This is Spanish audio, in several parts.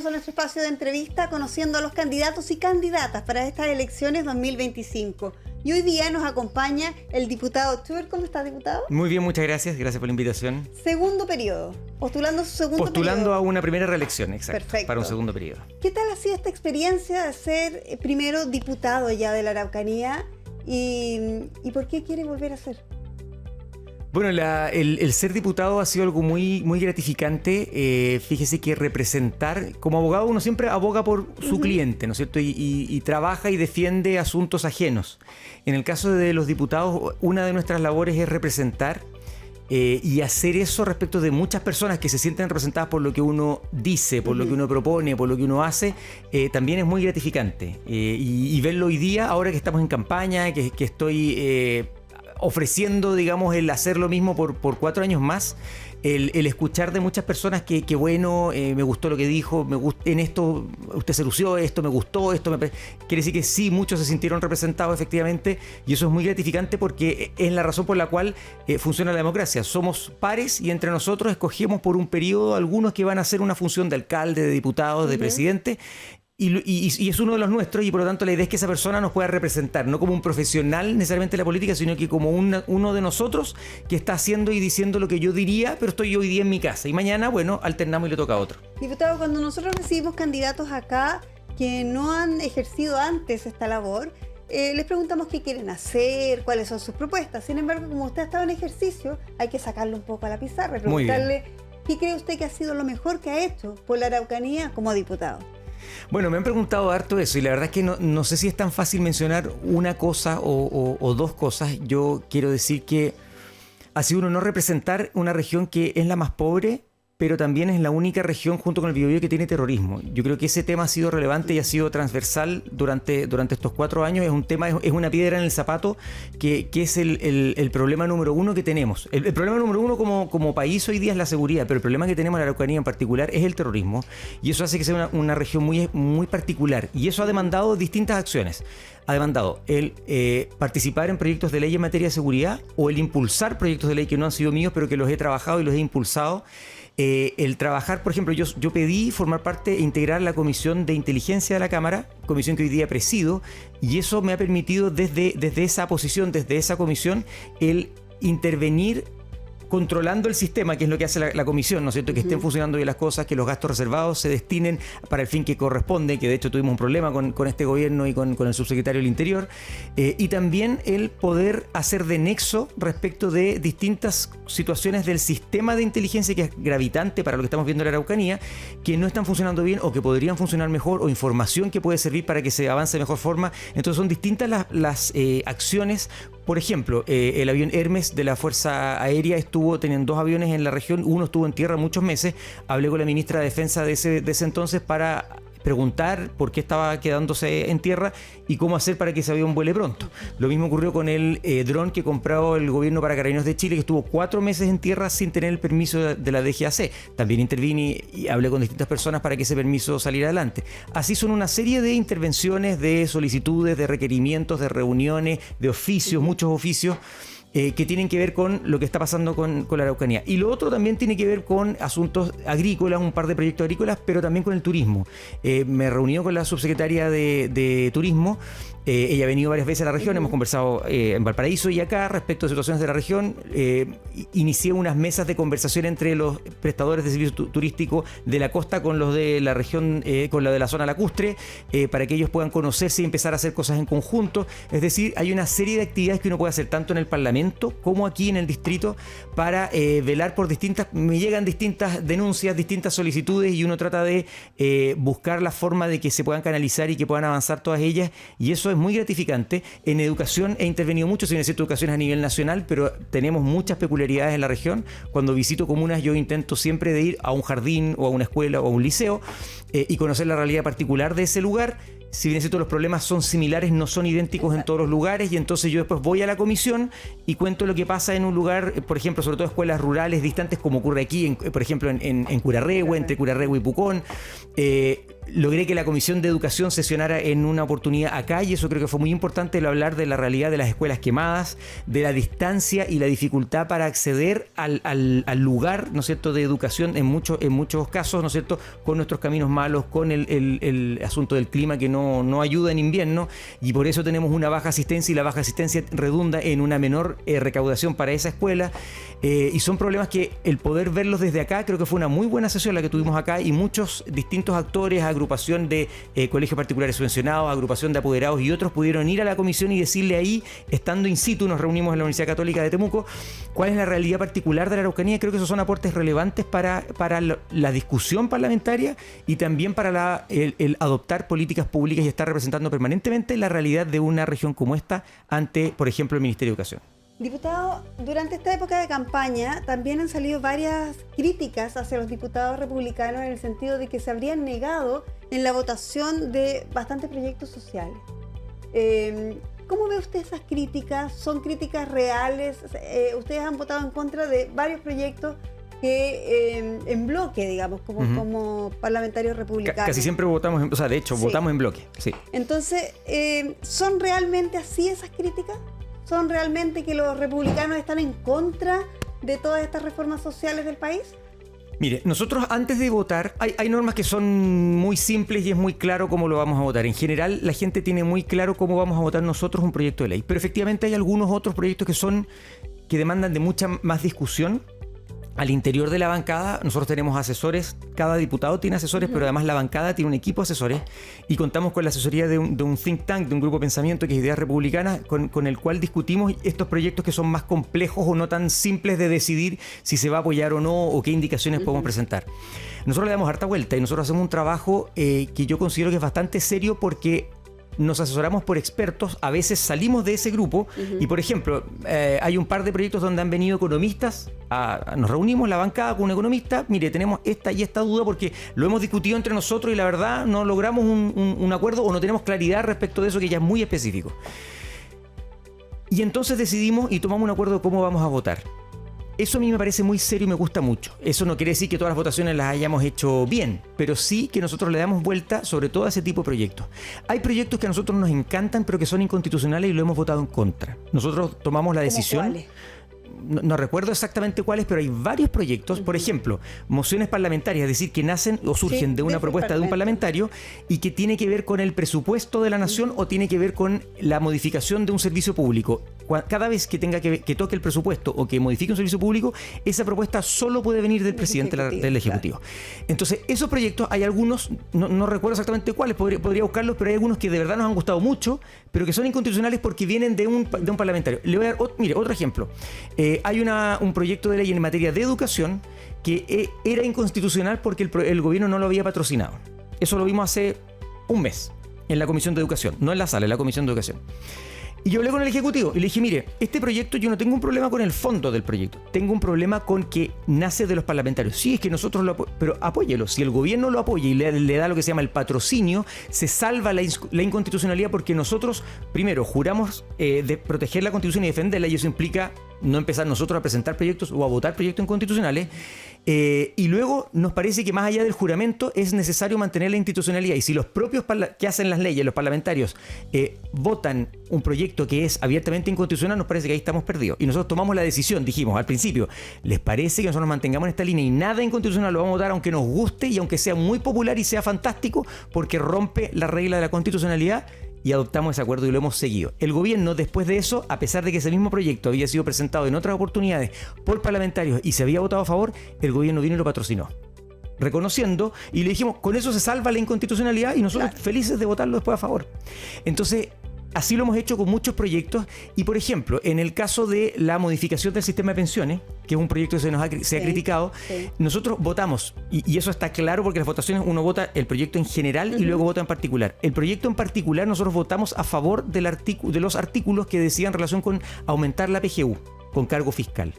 bienvenidos a nuestro espacio de entrevista conociendo a los candidatos y candidatas para estas elecciones 2025. Y hoy día nos acompaña el diputado Tuer. ¿Cómo estás, diputado? Muy bien, muchas gracias. Gracias por la invitación. Segundo periodo. Postulando su segundo periodo. Postulando a una primera reelección, exacto. Perfecto. Para un segundo periodo. ¿Qué tal ha sido esta experiencia de ser primero diputado ya de la Araucanía? ¿Y por qué quiere volver a ser? Bueno, el ser diputado ha sido algo muy gratificante. Fíjese que representar, como abogado uno siempre aboga por su cliente, ¿no es cierto? Y trabaja y defiende asuntos ajenos. En el caso de los diputados, una de nuestras labores es representar y hacer eso respecto de muchas personas que se sienten representadas por lo que uno dice, por lo que uno propone, por lo que uno hace, también es muy gratificante. Y verlo hoy día, ahora que estamos en campaña, que estoy ofreciendo, digamos, el hacer lo mismo por 4 años más, el escuchar de muchas personas que bueno, me gustó lo que dijo, en esto usted se lució, esto me gustó, quiere decir que sí, muchos se sintieron representados efectivamente, y eso es muy gratificante porque es la razón por la cual funciona la democracia. Somos pares y entre nosotros escogemos por un periodo algunos que van a hacer una función de alcalde, de diputado, de presidente. Y es uno de los nuestros, y por lo tanto la idea es que esa persona nos pueda representar, no como un profesional necesariamente de la política, sino que como uno de nosotros que está haciendo y diciendo lo que yo diría, pero estoy hoy día en mi casa. Y mañana, bueno, alternamos y le toca a otro. Diputado, cuando nosotros recibimos candidatos acá que no han ejercido antes esta labor, les preguntamos qué quieren hacer, cuáles son sus propuestas. Sin embargo, como usted ha estado en ejercicio, hay que sacarle un poco a la pizarra y preguntarle qué cree usted que ha sido lo mejor que ha hecho por la Araucanía como diputado. Bueno, me han preguntado harto eso y la verdad es que no sé si es tan fácil mencionar una cosa o dos cosas. Yo quiero decir que ha sido un honor representar una región que es la más pobre, pero también es la única región junto con el Biobío que tiene terrorismo. Yo creo que ese tema ha sido relevante y ha sido transversal durante estos 4 años. Es un tema, es una piedra en el zapato que es el problema número uno que tenemos. El problema número uno como país hoy día es la seguridad, pero el problema que tenemos en la Araucanía en particular es el terrorismo, y eso hace que sea una región muy particular, y eso ha demandado distintas acciones. Ha demandado el participar en proyectos de ley en materia de seguridad, o el impulsar proyectos de ley que no han sido míos, pero que los he trabajado y los he impulsado. El trabajar, por ejemplo, yo pedí formar parte e integrar la Comisión de Inteligencia de la Cámara, comisión que hoy día presido, y eso me ha permitido desde esa posición, desde esa comisión, el intervenir controlando el sistema, que es lo que hace la comisión, ¿no es cierto? Que estén funcionando bien las cosas, que los gastos reservados se destinen para el fin que corresponde, que de hecho tuvimos un problema con este gobierno y con el subsecretario del Interior, y también el poder hacer de nexo respecto de distintas situaciones del sistema de inteligencia que es gravitante para lo que estamos viendo en la Araucanía, que no están funcionando bien o que podrían funcionar mejor, o información que puede servir para que se avance de mejor forma. Entonces son distintas las acciones. Por ejemplo, el avión Hermes de la Fuerza Aérea tenían 2 aviones en la región, uno estuvo en tierra muchos meses. Hablé con la ministra de Defensa de ese entonces para preguntar por qué estaba quedándose en tierra y cómo hacer para que ese avión vuele pronto. Lo mismo ocurrió con el dron que compró el gobierno para Carabineros de Chile, que estuvo 4 meses en tierra sin tener el permiso de la DGAC. También intervine y hablé con distintas personas para que ese permiso saliera adelante. Así son una serie de intervenciones, de solicitudes, de requerimientos, de reuniones, de oficios, muchos oficios, que tienen que ver con lo que está pasando con la Araucanía. Y lo otro también tiene que ver con asuntos agrícolas, un par de proyectos agrícolas, pero también con el turismo. Me reuní con la subsecretaria de Turismo. Ella ha venido varias veces a la región, hemos conversado en Valparaíso y acá respecto a situaciones de la región. Inicié unas mesas de conversación entre los prestadores de servicios turísticos de la costa con los de la región, con la de la zona lacustre, para que ellos puedan conocerse y empezar a hacer cosas en conjunto. Es decir, hay una serie de actividades que uno puede hacer tanto en el Parlamento como aquí en el distrito para velar por me llegan distintas denuncias, distintas solicitudes, y uno trata de buscar la forma de que se puedan canalizar y que puedan avanzar todas ellas, y eso es muy gratificante. En educación he intervenido mucho, sin decir educaciones a nivel nacional, pero tenemos muchas peculiaridades en la región. Cuando visito comunas, yo intento siempre de ir a un jardín o a una escuela o a un liceo y conocer la realidad particular de ese lugar. Si bien es cierto, los problemas son similares, no son idénticos en todos los lugares, y entonces yo después voy a la comisión y cuento lo que pasa en un lugar, por ejemplo, sobre todo escuelas rurales distantes, como ocurre aquí, por ejemplo, en Curarrehue, entre Curarrehue y Pucón. logré que la Comisión de Educación sesionara en una oportunidad acá, y eso creo que fue muy importante, el hablar de la realidad de las escuelas quemadas, de la distancia y la dificultad para acceder al lugar, ¿no es cierto?, de educación en muchos casos, ¿no es cierto?, con nuestros caminos malos, con el asunto del clima que no ayuda en invierno, y por eso tenemos una baja asistencia, y la baja asistencia redunda en una menor recaudación para esa escuela, y son problemas que el poder verlos desde acá, creo que fue una muy buena sesión la que tuvimos acá, y muchos distintos actores, agrupación de colegios particulares subvencionados, agrupación de apoderados y otros pudieron ir a la comisión y decirle ahí, estando in situ, nos reunimos en la Universidad Católica de Temuco, cuál es la realidad particular de la Araucanía. Creo que esos son aportes relevantes para la discusión parlamentaria y también para el adoptar políticas públicas y estar representando permanentemente la realidad de una región como esta ante, por ejemplo, el Ministerio de Educación. Diputado, durante esta época de campaña también han salido varias críticas hacia los diputados republicanos en el sentido de que se habrían negado en la votación de bastantes proyectos sociales. ¿Cómo ve usted esas críticas? ¿Son críticas reales? Ustedes han votado en contra de varios proyectos que en bloque, digamos, como parlamentarios republicanos. Casi siempre votamos, de hecho, votamos en bloque. Sí. Entonces, ¿son realmente así esas críticas? ¿Son realmente que los republicanos están en contra de todas estas reformas sociales del país? Mire, nosotros antes de votar, hay normas que son muy simples y es muy claro cómo lo vamos a votar. En general, la gente tiene muy claro cómo vamos a votar nosotros un proyecto de ley. Pero efectivamente hay algunos otros proyectos que demandan de mucha más discusión. Al interior de la bancada, nosotros tenemos asesores, cada diputado tiene asesores, pero además la bancada tiene un equipo de asesores y contamos con la asesoría de un think tank, de un grupo de pensamiento que es Ideas Republicanas, con el cual discutimos estos proyectos que son más complejos o no tan simples de decidir si se va a apoyar o no o qué indicaciones podemos presentar. Nosotros le damos harta vuelta y nosotros hacemos un trabajo que yo considero que es bastante serio porque nos asesoramos por expertos, a veces salimos de ese grupo y, por ejemplo, hay un par de proyectos donde han venido economistas, nos reunimos la bancada con un economista, mire, tenemos esta y esta duda porque lo hemos discutido entre nosotros y la verdad no logramos un acuerdo o no tenemos claridad respecto de eso que ya es muy específico. Y entonces decidimos y tomamos un acuerdo de cómo vamos a votar. Eso a mí me parece muy serio y me gusta mucho. Eso no quiere decir que todas las votaciones las hayamos hecho bien, pero sí que nosotros le damos vuelta sobre todo a ese tipo de proyectos. Hay proyectos que a nosotros nos encantan, pero que son inconstitucionales y lo hemos votado en contra. Nosotros tomamos la decisión... ¿Cuáles? No recuerdo exactamente cuáles, pero hay varios proyectos, por ejemplo, mociones parlamentarias, es decir, que nacen o surgen de una propuesta de un parlamentario y que tiene que ver con el presupuesto de la nación o tiene que ver con la modificación de un servicio público. Cada vez que tenga que toque el presupuesto o que modifique un servicio público, esa propuesta solo puede venir del presidente del Ejecutivo. Claro. Entonces, esos proyectos, hay algunos, no recuerdo exactamente cuáles, podría buscarlos, pero hay algunos que de verdad nos han gustado mucho, pero que son inconstitucionales porque vienen de un parlamentario. Le voy a dar otro ejemplo. Hay un proyecto de ley en materia de educación que era inconstitucional porque el gobierno no lo había patrocinado. Eso lo vimos hace un mes en la Comisión de Educación, no en la sala, en la Comisión de Educación. Y yo hablé con el Ejecutivo y le dije, mire, este proyecto yo no tengo un problema con el fondo del proyecto, tengo un problema con que nace de los parlamentarios. Sí, es que nosotros lo apoyamos, pero apóyelo. Si el gobierno lo apoya y le da lo que se llama el patrocinio, se salva la inconstitucionalidad porque nosotros, primero, juramos de proteger la Constitución y defenderla, y eso implica no empezar nosotros a presentar proyectos o a votar proyectos inconstitucionales. Y luego nos parece que más allá del juramento es necesario mantener la institucionalidad, y si los propios que hacen las leyes, los parlamentarios, votan un proyecto que es abiertamente inconstitucional, nos parece que ahí estamos perdidos. Y nosotros tomamos la decisión, dijimos al principio, ¿les parece que nosotros nos mantengamos en esta línea y nada inconstitucional lo vamos a votar aunque nos guste y aunque sea muy popular y sea fantástico porque rompe la regla de la constitucionalidad? Y adoptamos ese acuerdo y lo hemos seguido. El gobierno, después de eso, a pesar de que ese mismo proyecto había sido presentado en otras oportunidades por parlamentarios y se había votado a favor, el gobierno vino y lo patrocinó, reconociendo, y le dijimos, con eso se salva la inconstitucionalidad y nosotros felices de votarlo después a favor. Entonces, así lo hemos hecho con muchos proyectos y, por ejemplo, en el caso de la modificación del sistema de pensiones, que es un proyecto que se ha criticado, nosotros votamos, y eso está claro porque las votaciones uno vota el proyecto en general y luego vota en particular. El proyecto en particular nosotros votamos a favor de los artículos que decían relación con aumentar la PGU, con cargo fiscal.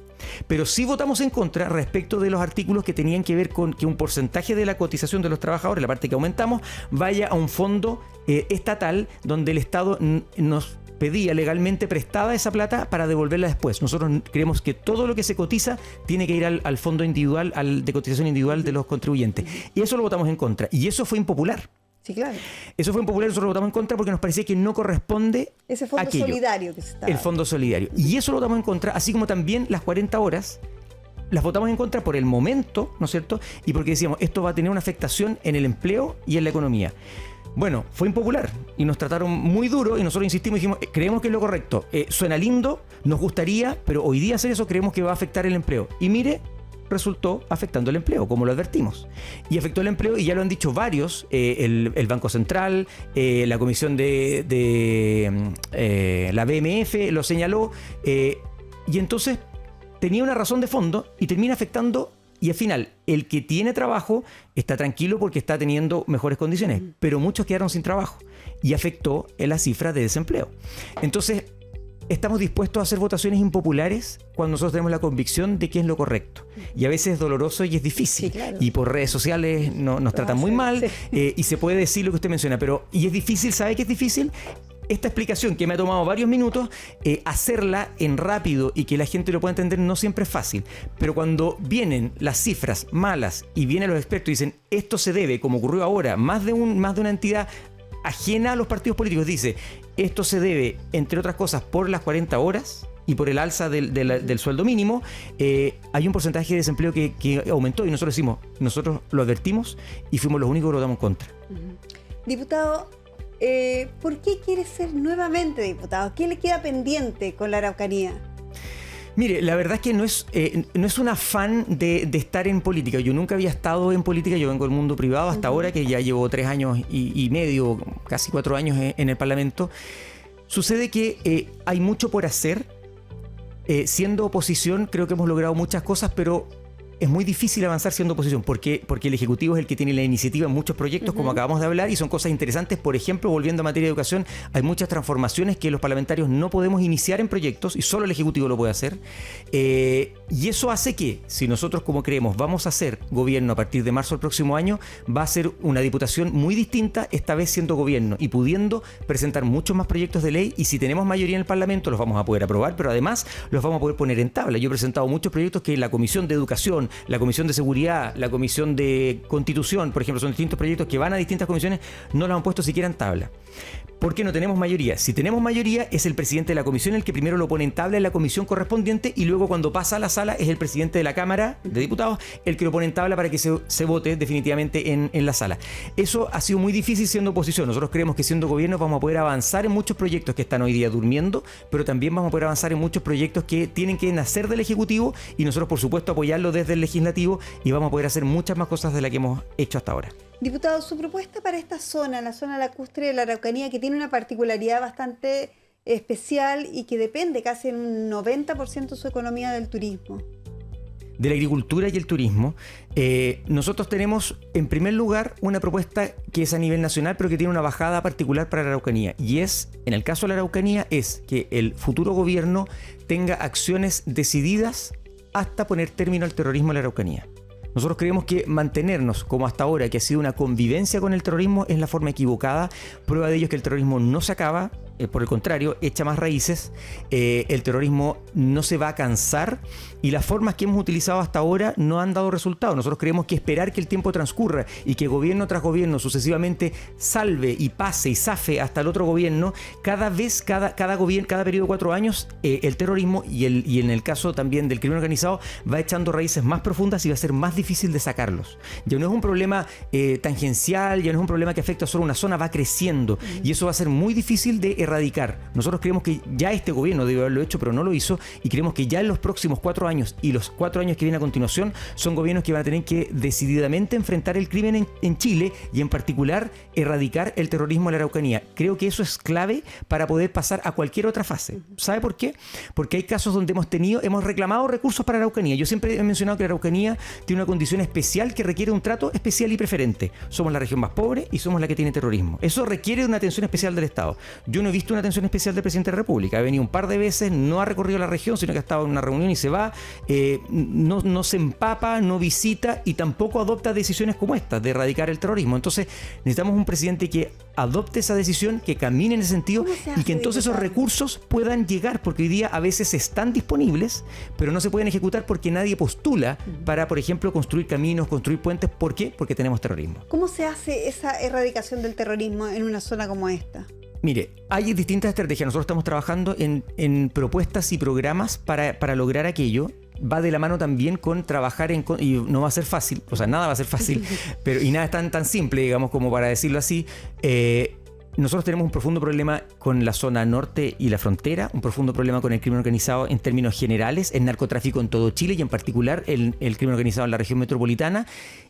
Pero sí votamos en contra respecto de los artículos que tenían que ver con que un porcentaje de la cotización de los trabajadores, la parte que aumentamos, vaya a un fondo estatal donde el Estado nos pedía legalmente prestada esa plata para devolverla después. Nosotros creemos que todo lo que se cotiza tiene que ir al fondo individual, de cotización individual de los contribuyentes. Y eso lo votamos en contra. Y eso fue impopular. Sí, claro. Eso fue impopular, nosotros votamos en contra porque nos parecía que no corresponde ese fondo aquello, solidario que se está el fondo solidario. Y eso lo votamos en contra, así como también las 40 horas las votamos en contra por el momento, ¿no es cierto? Y porque decíamos, esto va a tener una afectación en el empleo y en la economía. Bueno, fue impopular y nos trataron muy duro y nosotros insistimos y dijimos, creemos que es lo correcto. Suena lindo, nos gustaría, pero hoy día hacer eso creemos que va a afectar el empleo. Y mire, resultó afectando el empleo, como lo advertimos. Y afectó el empleo y ya lo han dicho varios, el Banco Central, la Comisión de la BMF lo señaló, y entonces tenía una razón de fondo y termina afectando. Y al final, el que tiene trabajo está tranquilo porque está teniendo mejores condiciones, pero muchos quedaron sin trabajo y afectó en la cifra de desempleo. Entonces, estamos dispuestos a hacer votaciones impopulares cuando nosotros tenemos la convicción de que es lo correcto. Y a veces es doloroso y es difícil. Sí, claro. Y por redes sociales nos tratan muy mal, sí. Y se puede decir lo que usted menciona, y es difícil, ¿sabe qué es difícil? Esta explicación que me ha tomado varios minutos, hacerla en rápido y que la gente lo pueda entender no siempre es fácil. Pero cuando vienen las cifras malas y vienen los expertos y dicen esto se debe, como ocurrió ahora, más de una entidad ajena a los partidos políticos dice esto se debe, entre otras cosas, por las 40 horas y por el alza del sueldo mínimo, hay un porcentaje de desempleo que aumentó y nosotros decimos, nosotros lo advertimos y fuimos los únicos que lo votamos en contra. Diputado, ¿por qué quiere ser nuevamente diputado? ¿Qué le queda pendiente con la Araucanía? Mire, la verdad es que no es un afán de estar en política. Yo nunca había estado en política, yo vengo del mundo privado hasta ahora, que ya llevo 3 años y medio, casi 4 años en el Parlamento. Sucede que hay mucho por hacer. Siendo oposición creo que hemos logrado muchas cosas, pero es muy difícil avanzar siendo oposición porque el Ejecutivo es el que tiene la iniciativa en muchos proyectos, como acabamos de hablar, y son cosas interesantes. Por ejemplo, volviendo a materia de educación, hay muchas transformaciones que los parlamentarios no podemos iniciar en proyectos y solo el Ejecutivo lo puede hacer. Y eso hace que, si nosotros, como creemos, vamos a hacer gobierno a partir de marzo del próximo año, va a ser una diputación muy distinta, esta vez siendo gobierno y pudiendo presentar muchos más proyectos de ley, y si tenemos mayoría en el Parlamento los vamos a poder aprobar, pero además los vamos a poder poner en tabla. Yo he presentado muchos proyectos que la Comisión de Educación, la Comisión de Seguridad, la Comisión de Constitución, por ejemplo, son distintos proyectos que van a distintas comisiones, no los han puesto siquiera en tabla. ¿Por qué no tenemos mayoría? Si tenemos mayoría, es el presidente de la comisión el que primero lo pone en tabla en la comisión correspondiente, y luego cuando pasa a la sala es el presidente de la Cámara de Diputados el que lo pone en tabla para que se vote definitivamente en la sala. Eso ha sido muy difícil siendo oposición. Nosotros creemos que siendo gobierno vamos a poder avanzar en muchos proyectos que están hoy día durmiendo, pero también vamos a poder avanzar en muchos proyectos que tienen que nacer del Ejecutivo y nosotros, por supuesto, apoyarlo desde el Legislativo, y vamos a poder hacer muchas más cosas de las que hemos hecho hasta ahora. Diputado, su propuesta para esta zona, la zona lacustre de la Araucanía, que tiene una particularidad bastante especial y que depende casi en un 90% su economía del turismo. De la agricultura y el turismo, nosotros tenemos en primer lugar una propuesta que es a nivel nacional, pero que tiene una bajada particular para la Araucanía, y es, en el caso de la Araucanía, es que el futuro gobierno tenga acciones decididas hasta poner término al terrorismo en la Araucanía. Nosotros creemos que mantenernos como hasta ahora, que ha sido una convivencia con el terrorismo, es la forma equivocada. Prueba de ello es que el terrorismo no se acaba, por el contrario, echa más raíces. El terrorismo no se va a cansar y las formas que hemos utilizado hasta ahora no han dado resultado. Nosotros creemos que esperar que el tiempo transcurra y que gobierno tras gobierno sucesivamente salve y pase y zafe hasta el otro gobierno, cada vez, cada periodo de 4 años, el terrorismo y en el caso también del crimen organizado va echando raíces más profundas y va a ser más difícil de sacarlos. Ya no es un problema tangencial, ya no es un problema que afecta solo una zona, va creciendo y eso va a ser muy difícil de erradicar. Nosotros creemos que ya este gobierno debe haberlo hecho, pero no lo hizo, y creemos que ya en los próximos 4 años y los 4 años que vienen a continuación son gobiernos que van a tener que decididamente enfrentar el crimen en Chile y en particular erradicar el terrorismo en la Araucanía. Creo que eso es clave para poder pasar a cualquier otra fase. ¿Sabe por qué? Porque hay casos donde hemos reclamado recursos para la Araucanía. Yo siempre he mencionado que la Araucanía tiene una condición especial que requiere un trato especial y preferente. Somos la región más pobre y somos la que tiene terrorismo. Eso requiere una atención especial del Estado. Yo no he visto una atención especial del presidente de la República. Ha venido un par de veces, no ha recorrido la región, sino que ha estado en una reunión y se va. No se empapa, no visita y tampoco adopta decisiones como esta de erradicar el terrorismo. Entonces necesitamos un presidente que adopte esa decisión, que camine en ese sentido y que entonces esos recursos puedan llegar, porque hoy día a veces están disponibles, pero no se pueden ejecutar porque nadie postula para, por ejemplo, construir caminos, construir puentes. ¿Por qué? Porque tenemos terrorismo. ¿Cómo se hace esa erradicación del terrorismo en una zona como esta? Mire, hay distintas estrategias. Nosotros estamos trabajando en propuestas y programas para lograr aquello. Va de la mano también con trabajar y no va a ser fácil, o sea, nada va a ser fácil, y nada es tan simple, digamos, como para decirlo así. Nosotros tenemos un profundo problema con la zona norte y la frontera, un profundo problema con el crimen organizado en términos generales, el narcotráfico en todo Chile y en particular el crimen organizado en la región metropolitana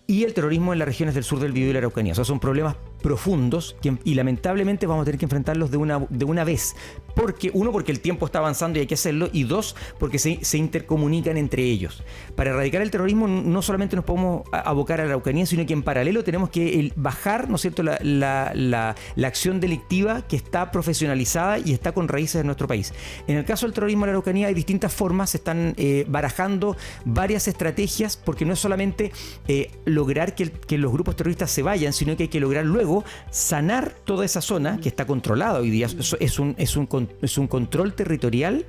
y el terrorismo en las regiones del sur del Biobío y la Araucanía. O sea, son problemas profundos y lamentablemente vamos a tener que enfrentarlos de una vez. Porque el tiempo está avanzando y hay que hacerlo, y dos, porque se intercomunican entre ellos. Para erradicar el terrorismo no solamente nos podemos abocar a la Araucanía, sino que en paralelo tenemos que bajar, ¿no es cierto?, la acción delictiva que está profesionalizada y está con raíces en nuestro país. En el caso del terrorismo en la Araucanía hay distintas formas, se están barajando varias estrategias, porque no es solamente lograr que los grupos terroristas se vayan, sino que hay que lograr luego sanar toda esa zona que está controlada hoy día. Es un control territorial,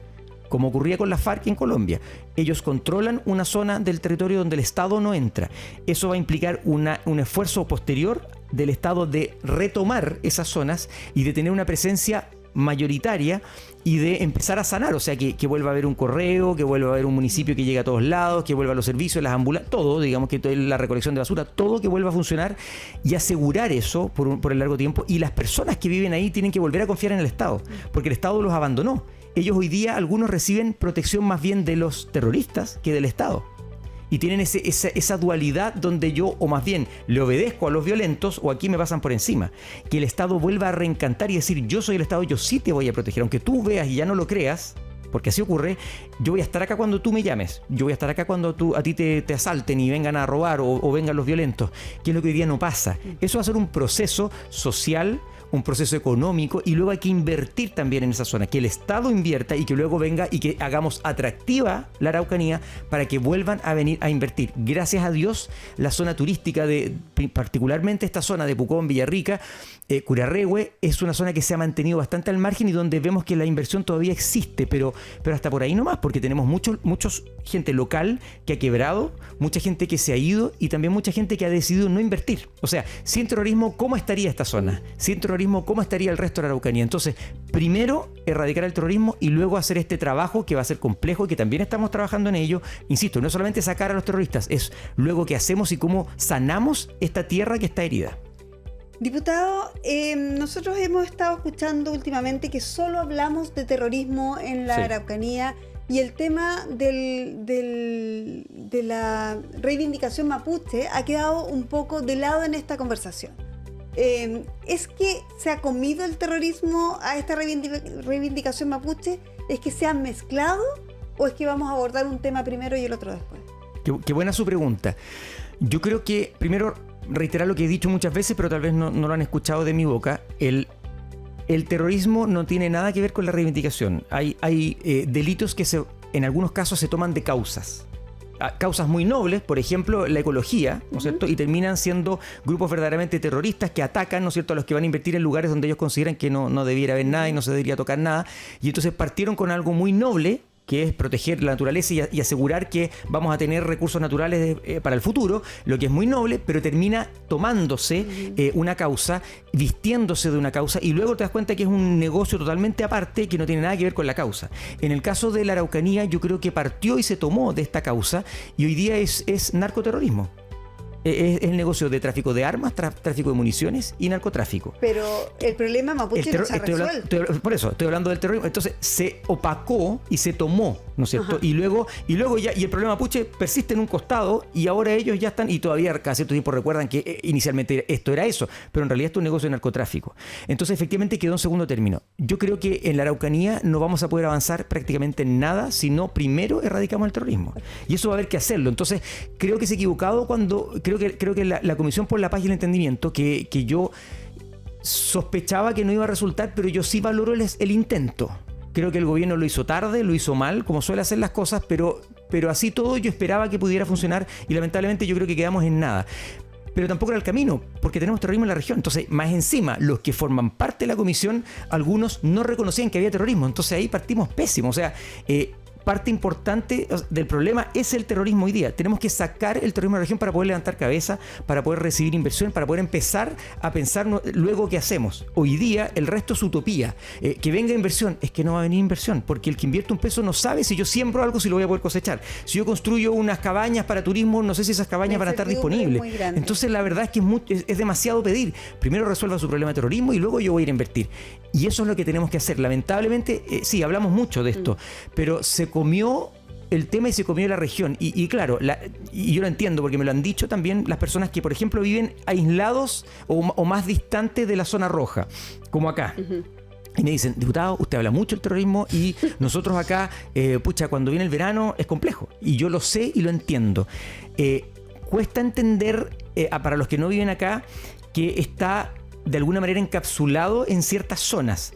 como ocurría con la FARC en Colombia. Ellos controlan una zona del territorio donde el Estado no entra. Eso va a implicar un esfuerzo posterior del Estado de retomar esas zonas y de tener una presencia mayoritaria y de empezar a sanar, o sea, que vuelva a haber un correo, que vuelva a haber un municipio que llegue a todos lados, que vuelva a los servicios, las ambulancias, todo, digamos, que la recolección de basura, todo que vuelva a funcionar y asegurar eso por el largo tiempo. Y las personas que viven ahí tienen que volver a confiar en el Estado, porque el Estado los abandonó. Ellos hoy día, algunos reciben protección más bien de los terroristas que del Estado. Y tienen esa dualidad donde yo, o más bien, le obedezco a los violentos o aquí me pasan por encima. Que el Estado vuelva a reencantar y decir, yo soy el Estado, yo sí te voy a proteger. Aunque tú veas y ya no lo creas, porque así ocurre, yo voy a estar acá cuando tú me llames. Yo voy a estar acá cuando a ti te asalten y vengan a robar o vengan los violentos. Que es lo que hoy día no pasa. Eso va a ser un proceso social, un proceso económico, y luego hay que invertir también en esa zona, que el Estado invierta y que luego venga y que hagamos atractiva la Araucanía para que vuelvan a venir a invertir. Gracias a Dios, la zona turística particularmente esta zona de Pucón, Villarrica, Curarrehue, es una zona que se ha mantenido bastante al margen y donde vemos que la inversión todavía existe, pero hasta por ahí nomás, porque tenemos muchos gente local que ha quebrado, mucha gente que se ha ido y también mucha gente que ha decidido no invertir. O sea, sin terrorismo, ¿cómo estaría esta zona? Sin terrorismo, ¿cómo estaría el resto de la Araucanía? Entonces, primero erradicar el terrorismo y luego hacer este trabajo que va a ser complejo y que también estamos trabajando en ello. Insisto, no solamente sacar a los terroristas, es luego qué hacemos y cómo sanamos esta tierra que está herida. Diputado, nosotros hemos estado escuchando últimamente que solo hablamos de terrorismo en la Araucanía y el tema de la reivindicación mapuche ha quedado un poco de lado en esta conversación. ¿Es que se ha comido el terrorismo a esta reivindicación mapuche? ¿Es que se han mezclado? ¿O es que vamos a abordar un tema primero y el otro después? Qué buena su pregunta. Yo creo que, primero, reiterar lo que he dicho muchas veces, pero tal vez no lo han escuchado de mi boca. El terrorismo no tiene nada que ver con la reivindicación. Hay delitos que en algunos casos se toman de causas muy nobles, por ejemplo, la ecología, ¿no es cierto? Y terminan siendo grupos verdaderamente terroristas que atacan, ¿no es cierto?, a los que van a invertir en lugares donde ellos consideran que no debiera haber nada y no se debería tocar nada. Y entonces partieron con algo muy noble, que es proteger la naturaleza y asegurar que vamos a tener recursos naturales para el futuro, lo que es muy noble, pero termina tomándose una causa, vistiéndose de una causa, y luego te das cuenta que es un negocio totalmente aparte que no tiene nada que ver con la causa. En el caso de la Araucanía, yo creo que partió y se tomó de esta causa, y hoy día es narcoterrorismo. Es el negocio de tráfico de armas, tráfico de municiones y narcotráfico. Pero el problema mapuche no se ha resuelto. Por eso, estoy hablando del terrorismo. Entonces se opacó y se tomó, ¿no es cierto? Y luego ya, y el problema mapuche persiste en un costado y ahora ellos ya están, y todavía cada cierto tiempo recuerdan que inicialmente esto era eso, pero en realidad esto es un negocio de narcotráfico. Entonces efectivamente quedó en segundo término. Yo creo que en la Araucanía no vamos a poder avanzar prácticamente en nada si no primero erradicamos el terrorismo. Y eso va a haber que hacerlo. Entonces creo que se ha equivocado cuando... Creo que la Comisión por la Paz y el Entendimiento, que yo sospechaba que no iba a resultar, pero yo sí valoro el intento. Creo que el gobierno lo hizo tarde, lo hizo mal, como suele hacer las cosas, pero así todo yo esperaba que pudiera funcionar y lamentablemente yo creo que quedamos en nada. Pero tampoco era el camino, porque tenemos terrorismo en la región. Entonces, más encima, los que forman parte de la comisión, algunos no reconocían que había terrorismo. Entonces ahí partimos pésimos. O sea, parte importante del problema es el terrorismo hoy día. Tenemos que sacar el terrorismo de la región para poder levantar cabeza, para poder recibir inversión, para poder empezar a pensar luego qué hacemos. Hoy día el resto es utopía. Que venga inversión, es que no va a venir inversión, porque el que invierte un peso no sabe si yo siembro algo, si lo voy a poder cosechar. Si yo construyo unas cabañas para turismo, no sé si esas cabañas van a estar disponibles. Entonces la verdad es que es demasiado pedir. Primero resuelva su problema de terrorismo y luego yo voy a ir a invertir. Y eso es lo que tenemos que hacer. Lamentablemente, sí, hablamos mucho de esto, pero se comió el tema y se comió la región. Y claro, y yo lo entiendo porque me lo han dicho también las personas que, por ejemplo, viven aislados o más distantes de la zona roja, como acá. Y me dicen, diputado, usted habla mucho del terrorismo y nosotros acá, cuando viene el verano es complejo. Y yo lo sé y lo entiendo. Cuesta entender, para los que no viven acá, que está de alguna manera encapsulado en ciertas zonas.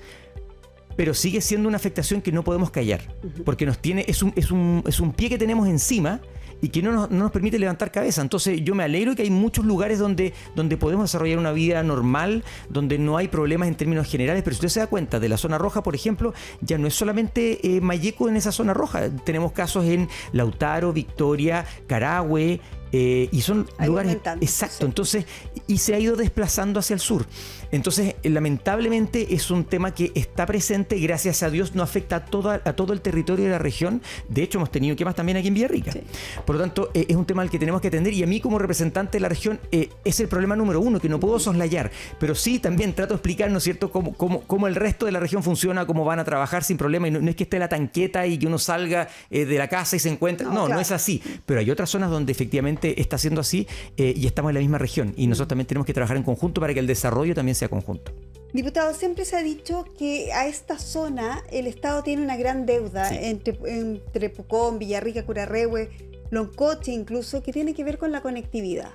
Pero sigue siendo una afectación que no podemos callar, porque es un pie que tenemos encima y que no nos permite levantar cabeza. Entonces yo me alegro que hay muchos lugares donde podemos desarrollar una vida normal, donde no hay problemas en términos generales, pero si usted se da cuenta de la zona roja, por ejemplo, ya no es solamente Malleco en esa zona roja. Tenemos casos en Lautaro, Victoria, Carahue, y son lugares exacto, sí. Entonces, y se ha ido desplazando hacia el sur. Entonces, lamentablemente es un tema que está presente, gracias a Dios no afecta a todo el territorio de la región. De hecho, hemos tenido quemas también aquí en Villarrica. Sí. Por lo tanto, es un tema al que tenemos que atender, y a mí como representante de la región es el problema número uno, que no puedo soslayar, pero sí también trato de explicar, ¿no es cierto?, cómo el resto de la región funciona, cómo van a trabajar sin problema, y no es que esté la tanqueta y que uno salga de la casa y se encuentre, no es así, pero hay otras zonas donde efectivamente está siendo así, y estamos en la misma región, y nosotros también tenemos que trabajar en conjunto para que el desarrollo también sea conjunto. Diputado, siempre se ha dicho que a esta zona el Estado tiene una gran deuda, sí, entre Pucón, Villarrica, Curarrehue, Loncoche incluso, que tiene que ver con la conectividad,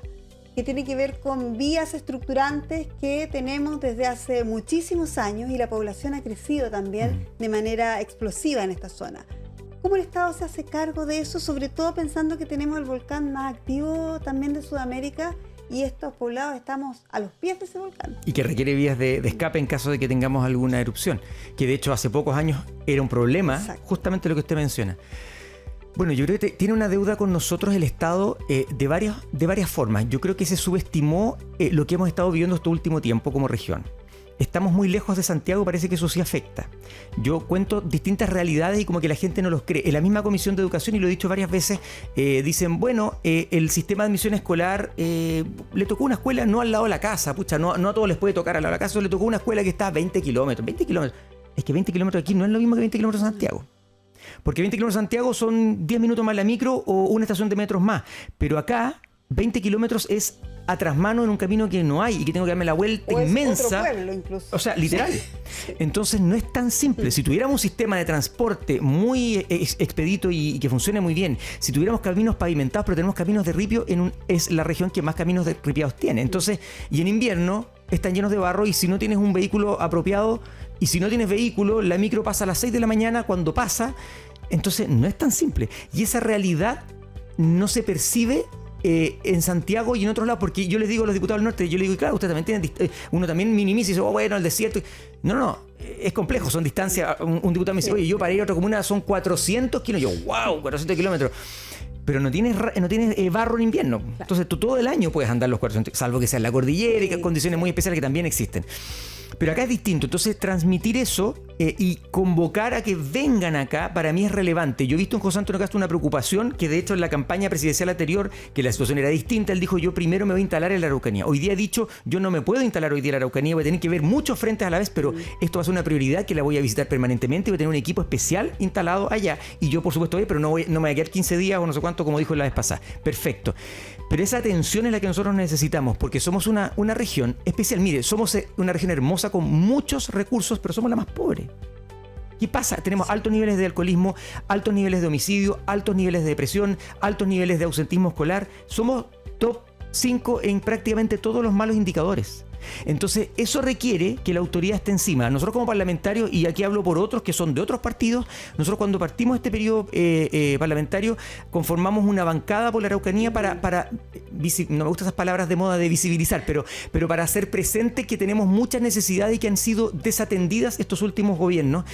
que tiene que ver con vías estructurantes que tenemos desde hace muchísimos años, y la población ha crecido también de manera explosiva en esta zona. ¿Cómo el Estado se hace cargo de eso? Sobre todo pensando que tenemos el volcán más activo también de Sudamérica, y estos poblados estamos a los pies de ese volcán. Y que requiere vías de escape en caso de que tengamos alguna erupción, que de hecho hace pocos años era un problema. Exacto. Justamente lo que usted menciona. Bueno, yo creo que tiene una deuda con nosotros el Estado de varias formas. Yo creo que se subestimó lo que hemos estado viviendo este último tiempo como región. Estamos muy lejos de Santiago, parece que eso sí afecta. Yo cuento distintas realidades y como que la gente no los cree. En la misma Comisión de Educación, y lo he dicho varias veces, dicen, bueno, el sistema de admisión escolar le tocó una escuela no al lado de la casa, no a todos les puede tocar al lado de la casa, le tocó una escuela que está a 20 kilómetros. 20 kilómetros. Es que 20 kilómetros aquí no es lo mismo que 20 kilómetros de Santiago. Porque 20 kilómetros de Santiago son 10 minutos más la micro o una estación de metros más. Pero acá, 20 kilómetros es a trasmano en un camino que no hay y que tengo que darme la vuelta o inmensa. Otro pueblo, incluso. O sea, literal. Sí. Entonces no es tan simple. Si tuviéramos un sistema de transporte muy expedito y que funcione muy bien, si tuviéramos caminos pavimentados, pero tenemos caminos de ripio, es la región que más caminos de ripiados tiene. Entonces, y en invierno están llenos de barro, y si no tienes un vehículo apropiado, y si no tienes vehículo, la micro pasa a las 6 de la mañana cuando pasa. Entonces no es tan simple. Y esa realidad no se percibe en Santiago y en otros lados, porque yo les digo a los diputados del norte, yo les digo, claro, ustedes también tienen, uno también minimiza y dice, bueno, el desierto. No, es complejo, son distancias. Un diputado me dice, oye, yo para ir a otra comuna son 400 kilómetros. Yo, wow, 400 kilómetros. Pero no tienes barro en invierno. Entonces tú todo el año puedes andar los 400, salvo que sea en la cordillera y que condiciones muy especiales que también existen. Pero acá es distinto. Entonces transmitir eso y convocar a que vengan acá, para mí es relevante. Yo he visto en José Antonio Castro una preocupación, que de hecho en la campaña presidencial anterior, que la situación era distinta, él dijo, yo primero me voy a instalar en la Araucanía. Hoy día ha dicho, yo no me puedo instalar hoy día en la Araucanía, voy a tener que ver muchos frentes a la vez, pero esto va a ser una prioridad que la voy a visitar permanentemente, voy a tener un equipo especial instalado allá, y yo por supuesto voy, pero no me voy a quedar 15 días o no sé cuánto, como dijo la vez pasada. Perfecto. Pero esa atención es la que nosotros necesitamos, porque somos una región especial. Mire, somos una región hermosa con muchos recursos, pero somos la más pobre. ¿Qué pasa? Tenemos altos niveles de alcoholismo, altos niveles de homicidio, altos niveles de depresión, altos niveles de ausentismo escolar. Somos top 5 en prácticamente todos los malos indicadores. Entonces, eso requiere que la autoridad esté encima. Nosotros como parlamentarios, y aquí hablo por otros que son de otros partidos, nosotros cuando partimos este periodo parlamentario, conformamos una bancada por la Araucanía para no me gustan esas palabras de moda de visibilizar, pero para hacer presente que tenemos muchas necesidades y que han sido desatendidas estos últimos gobiernos.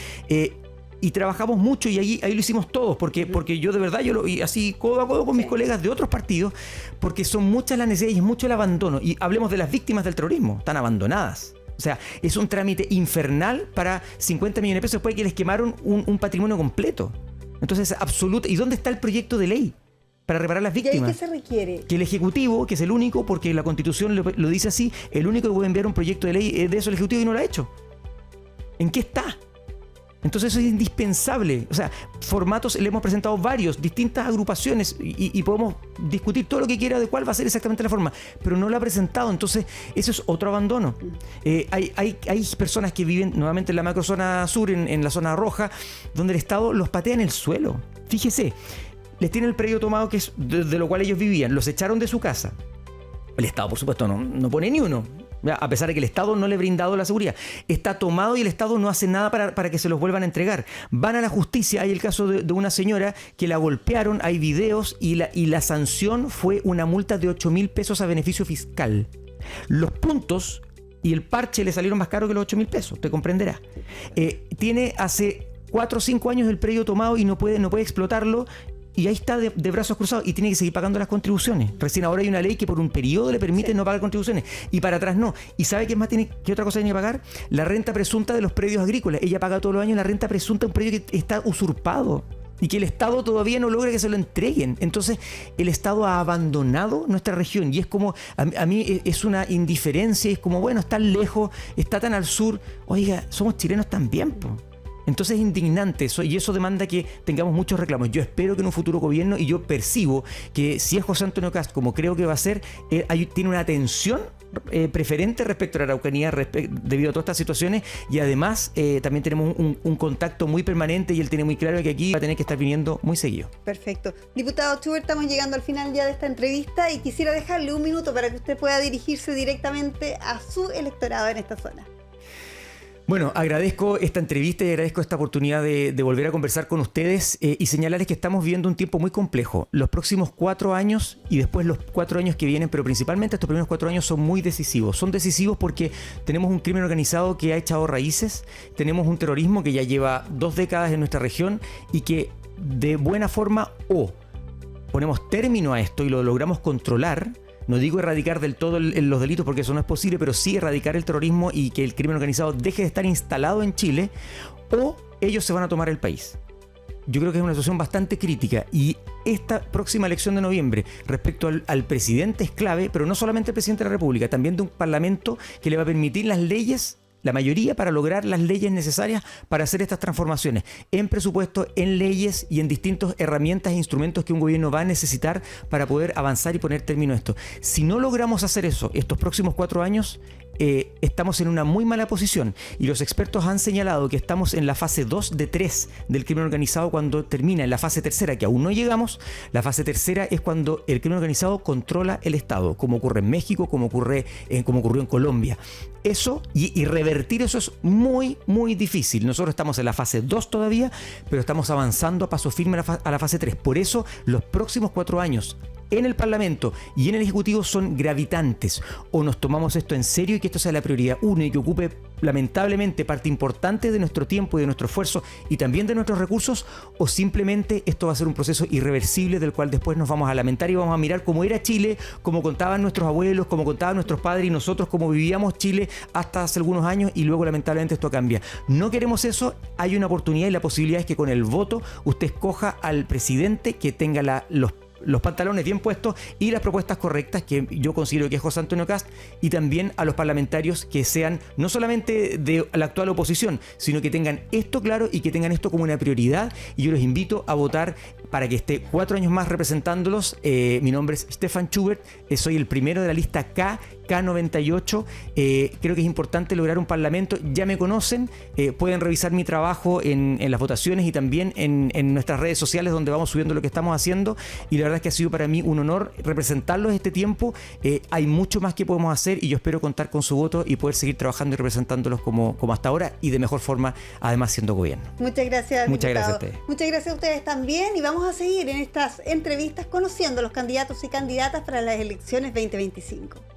Y trabajamos mucho y ahí lo hicimos todos, porque yo de verdad, y así codo a codo con mis colegas de otros partidos, porque son muchas las necesidades y es mucho el abandono. Y hablemos de las víctimas del terrorismo, están abandonadas. O sea, es un trámite infernal para 50 millones de pesos después de que les quemaron un patrimonio completo. Entonces, absoluto. ¿Y dónde está el proyecto de ley para reparar las víctimas? ¿Y qué se requiere? Que el Ejecutivo, que es el único, porque la Constitución lo dice así, el único que puede enviar un proyecto de ley de eso el Ejecutivo y no lo ha hecho. ¿En qué está? Entonces eso es indispensable. O sea, formatos, le hemos presentado varios, distintas agrupaciones y podemos discutir todo lo que quiera de cuál va a ser exactamente la forma, pero no lo ha presentado. Entonces eso es otro abandono. Hay personas que viven nuevamente en la macrozona sur, en la zona roja, donde el Estado los patea en el suelo. Fíjese, les tiene el predio tomado, que es de lo cual ellos vivían, los echaron de su casa. El Estado, por supuesto, no pone ni uno, a pesar de que el Estado no le ha brindado la seguridad. Está tomado y el Estado no hace nada para que se los vuelvan a entregar. Van a la justicia. Hay el caso de una señora que la golpearon, hay videos, y la sanción fue una multa de 8.000 pesos a beneficio fiscal. Los puntos y el parche le salieron más caro que los 8.000 pesos, te comprenderá. Tiene hace 4 o 5 años el predio tomado y no puede explotarlo. Y ahí está de brazos cruzados y tiene que seguir pagando las contribuciones. Recién ahora hay una ley que por un periodo le permite no pagar contribuciones y para atrás no. ¿Y sabe qué más qué otra cosa tiene que pagar? La renta presunta de los predios agrícolas. Ella paga todos los años la renta presunta de un predio que está usurpado y que el Estado todavía no logra que se lo entreguen. Entonces el Estado ha abandonado nuestra región y es como, a mí es una indiferencia, es como, bueno, está lejos, está tan al sur. Oiga, somos chilenos también, po. Entonces es indignante eso y eso demanda que tengamos muchos reclamos. Yo espero que en un futuro gobierno, y yo percibo que si es José Antonio Kast, como creo que va a ser, tiene una atención preferente respecto a la Araucanía debido a todas estas situaciones y además también tenemos un contacto muy permanente y él tiene muy claro que aquí va a tener que estar viniendo muy seguido. Perfecto. Diputado Schubert, estamos llegando al final ya de esta entrevista y quisiera dejarle un minuto para que usted pueda dirigirse directamente a su electorado en esta zona. Bueno, agradezco esta entrevista y agradezco esta oportunidad de volver a conversar con ustedes y señalarles que estamos viviendo un tiempo muy complejo. Los próximos 4 años y después los 4 años que vienen, pero principalmente estos primeros 4 años son muy decisivos. Son decisivos porque tenemos un crimen organizado que ha echado raíces, tenemos un terrorismo que ya lleva 2 décadas en nuestra región y que de buena forma o ponemos término a esto y lo logramos controlar. No digo erradicar del todo los delitos porque eso no es posible, pero sí erradicar el terrorismo y que el crimen organizado deje de estar instalado en Chile, o ellos se van a tomar el país. Yo creo que es una situación bastante crítica y esta próxima elección de noviembre respecto al presidente es clave, pero no solamente el presidente de la República, también de un parlamento que le va a permitir las leyes, la mayoría, para lograr las leyes necesarias para hacer estas transformaciones en presupuesto, en leyes y en distintas herramientas e instrumentos que un gobierno va a necesitar para poder avanzar y poner término a esto. Si no logramos hacer eso estos próximos 4 años, estamos en una muy mala posición y los expertos han señalado que estamos en la fase 2 de 3 del crimen organizado cuando termina en la fase tercera, que aún no llegamos. La fase tercera es cuando el crimen organizado controla el Estado, como ocurre en México, como ocurrió en Colombia. Eso y revertir eso es muy, muy difícil. Nosotros estamos en la fase 2 todavía, pero estamos avanzando a paso firme a la fase 3. Por eso los próximos 4 años en el Parlamento y en el Ejecutivo son gravitantes. O nos tomamos esto en serio y que esto sea la prioridad 1 y que ocupe lamentablemente parte importante de nuestro tiempo y de nuestro esfuerzo y también de nuestros recursos, o simplemente esto va a ser un proceso irreversible del cual después nos vamos a lamentar y vamos a mirar cómo era Chile, como contaban nuestros abuelos, como contaban nuestros padres y nosotros cómo vivíamos Chile hasta hace algunos años, y luego lamentablemente esto cambia. No queremos eso. Hay una oportunidad y la posibilidad es que con el voto usted escoja al presidente que tenga los pantalones bien puestos y las propuestas correctas, que yo considero que es José Antonio Kast, y también a los parlamentarios que sean no solamente de la actual oposición, sino que tengan esto claro y que tengan esto como una prioridad. Y yo los invito a votar para que esté 4 años más representándolos. Mi nombre es Stefan Schubert, soy el primero de la lista K98. Creo que es importante lograr un parlamento. Ya me conocen, pueden revisar mi trabajo en las votaciones y también en nuestras redes sociales, donde vamos subiendo lo que estamos haciendo, y la verdad verdad es que ha sido para mí un honor representarlos este tiempo. Hay mucho más que podemos hacer y yo espero contar con su voto y poder seguir trabajando y representándolos como hasta ahora y de mejor forma, además siendo gobierno. Muchas gracias, Muchas diputado. gracias a ustedes. Muchas gracias a ustedes también y vamos a seguir en estas entrevistas conociendo a los candidatos y candidatas para las elecciones 2025.